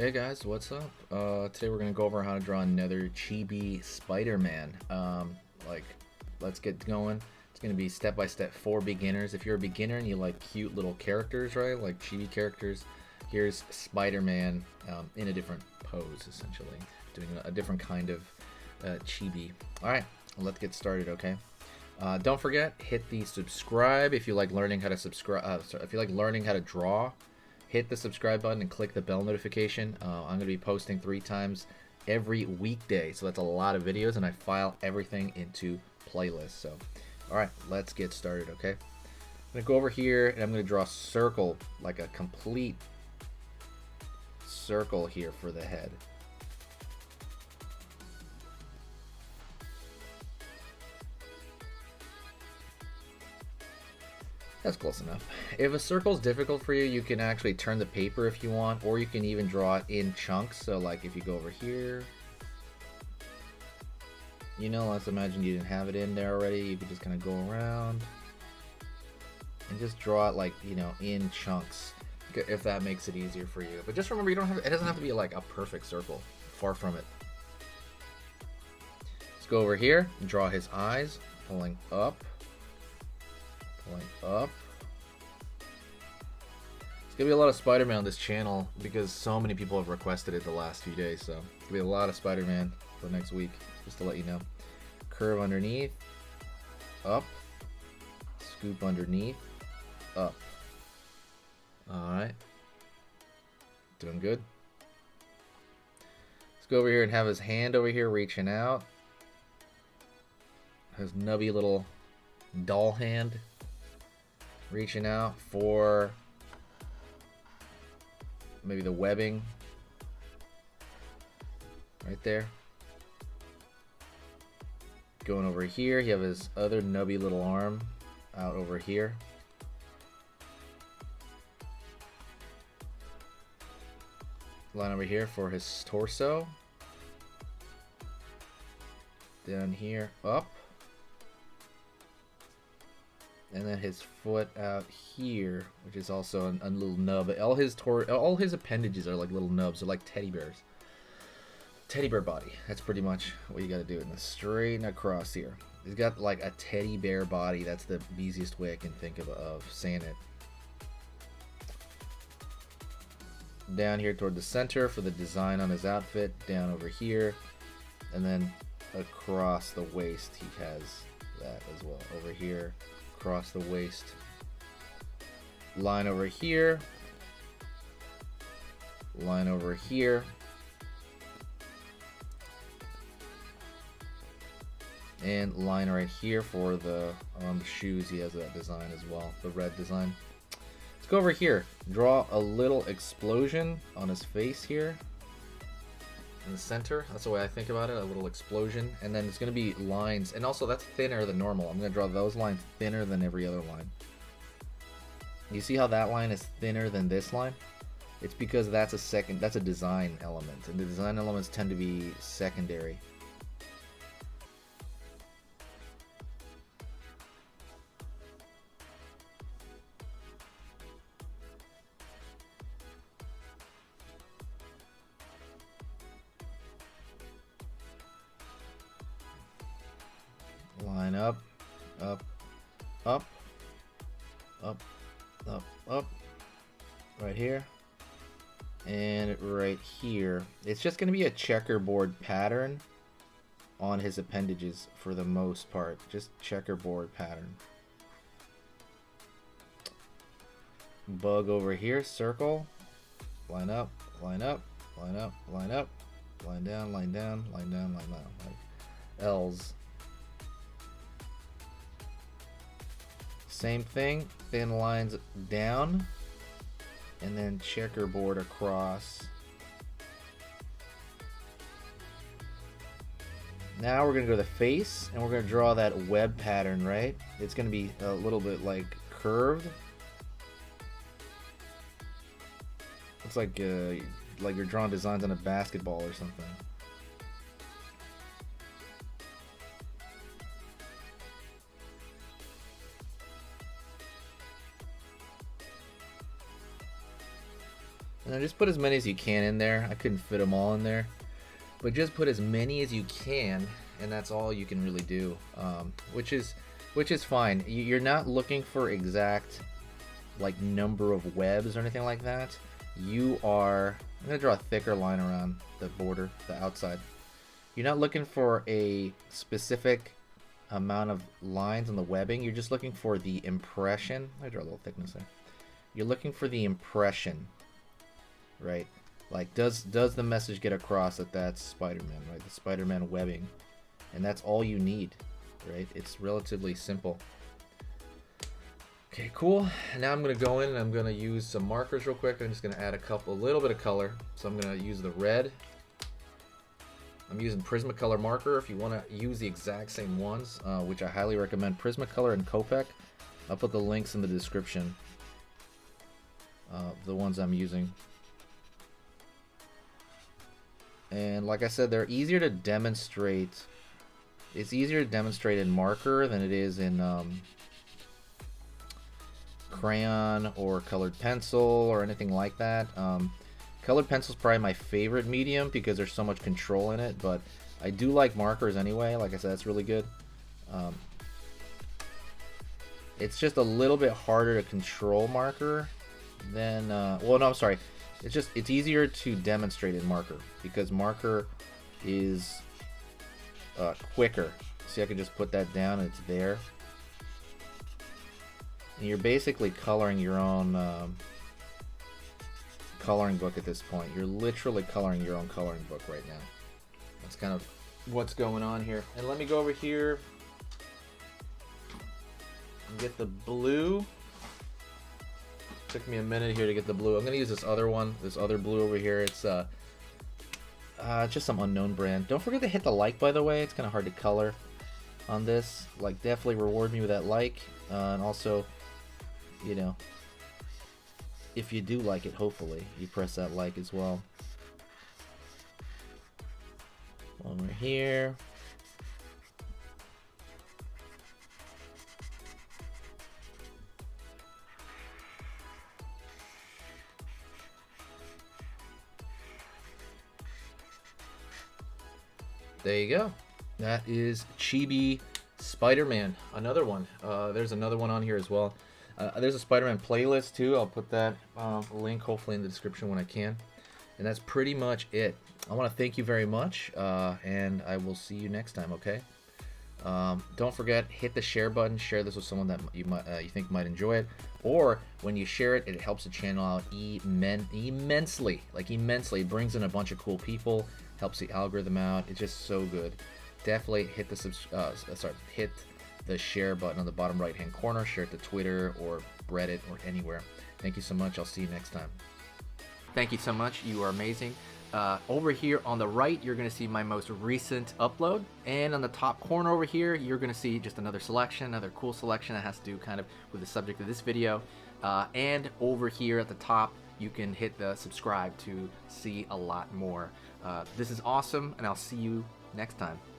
Hey guys, what's up? Today we're gonna go over how to draw another Chibi Spider-Man. Like, let's get going. It's gonna be step by step for beginners. If you're a beginner and you like cute little characters, right, like chibi characters, here's Spider-Man in a different pose, essentially, doing a different kind of chibi. All right, let's get started. Okay. Don't forget, hit the subscribe if you like learning how to subscribe. If you like learning how to draw. Hit the subscribe button and click the bell notification. I'm going to be posting 3 times every weekday, so that's a lot of videos, and I file everything into playlists. So, all right, let's get started, okay? I'm going to go over here, and I'm going to draw a circle, like a complete circle here for the head. That's close enough. If a circle is difficult for you, you can actually turn the paper if you want, or you can even draw it in chunks. So like if you go over here, you know, let's imagine you didn't have it in there already. You could just kind of go around and just draw it like, you know, in chunks, if that makes it easier for you. But just remember, you don't have, it doesn't have to be like a perfect circle. Far from it. Let's go over here and draw his eyes, pulling up. Up. It's gonna be a lot of Spider-Man on this channel because so many people have requested it the last few days. So it's gonna be a lot of Spider-Man for next week, just to let you know. Curve underneath, up, scoop underneath, up. All right, doing good. Let's go over here and have his hand over here reaching out. His nubby little doll hand. Reaching out for maybe the webbing right there. Going over here, you have his other nubby little arm out over here. Line over here for his torso. Down here, up. And then his foot out here, which is also a little nub. All his appendages are like little nubs. They're like teddy bears. Teddy bear body. That's pretty much what you got to do. And straighten across here. He's got like a teddy bear body. That's the easiest way I can think of saying it. Down here toward the center for the design on his outfit. Down over here. And then across the waist he has that as well. Over here. Across the waist, line over here, line over here, and line right here for the shoes. He has that design as well, the red design. Let's go over here, draw a little explosion on his face here in the center. That's the way I think about it, a little explosion. And then it's going to be lines, and also that's thinner than normal. I'm going to draw those lines thinner than every other line. You see how that line is thinner than this line? It's because that's a design element, and the design elements tend to be secondary. Line up, up, up, up, up, up, right here, and right here. It's just going to be a checkerboard pattern on his appendages for the most part. Just checkerboard pattern. Bug over here, circle, line up, line up, line up, line up, line down, line down, line down, line down, like L's. Same thing, thin lines down, and then checkerboard across. Now we're going to go to the face, and we're going to draw that web pattern, right? It's going to be a little bit like curved. Looks like you're drawing designs on a basketball or something. Now just put as many as you can in there. I couldn't fit them all in there, but just put as many as you can, and that's all you can really do, which is fine. You're not looking for exact like number of webs or anything like that. You are, I'm gonna draw a thicker line around the border, the outside. You're not looking for a specific amount of lines on the webbing. You're just looking for the impression. I draw a little thickness there. You're looking for the impression, right? Like, does the message get across that that's Spider-Man, right? The Spider-Man webbing, and that's all you need, right? It's relatively simple. Okay, cool. Now I'm gonna go in and I'm gonna use some markers real quick. I'm just gonna add a little bit of color. So I'm gonna use the red. I'm using Prismacolor marker. If you want to use the exact same ones, which I highly recommend, Prismacolor and Copic. I'll put the links in the description. The ones I'm using. And like I said, they're easier to demonstrate. It's easier to demonstrate in marker than it is in crayon or colored pencil or anything like that. Colored pencil is probably my favorite medium because there's so much control in it, but I do like markers anyway. Like I said, it's really good. It's just a little bit harder to control marker than, well, no, I'm sorry. It's easier to demonstrate in marker because marker is quicker. See, I can just put that down and it's there. And you're basically coloring your own coloring book at this point. You're literally coloring your own coloring book right now. That's kind of what's going on here. And let me go over here and get the blue. Took me a minute here to get the blue. I'm gonna use this other one, this other blue over here. It's just some unknown brand. Don't forget to hit the like, by the way. It's kind of hard to color on this. Like, definitely reward me with that like, and also, you know, if you do like it, hopefully you press that like as well. One right here. There you go. That is Chibi Spider-Man. Another one. There's another one on here as well. There's a Spider-Man playlist too. I'll put that link hopefully in the description when I can. And that's pretty much it. I want to thank you very much, and I will see you next time. Okay. Don't forget, hit the share button. Share this with someone that you think might enjoy it. Or when you share it, it helps the channel out immensely. Like immensely. It brings in a bunch of cool people. Helps the algorithm out. It's just so good. Definitely hit the hit the share button on the bottom right hand corner. Share it to Twitter or Reddit or anywhere. Thank you so much. I'll see you next time. Thank you so much. You are amazing. Over here on the right, you're going to see my most recent upload. And on the top corner over here, you're going to see just another selection, another cool selection that has to do kind of with the subject of this video. And over here at the top, you can hit the subscribe to see a lot more. This is awesome, and I'll see you next time.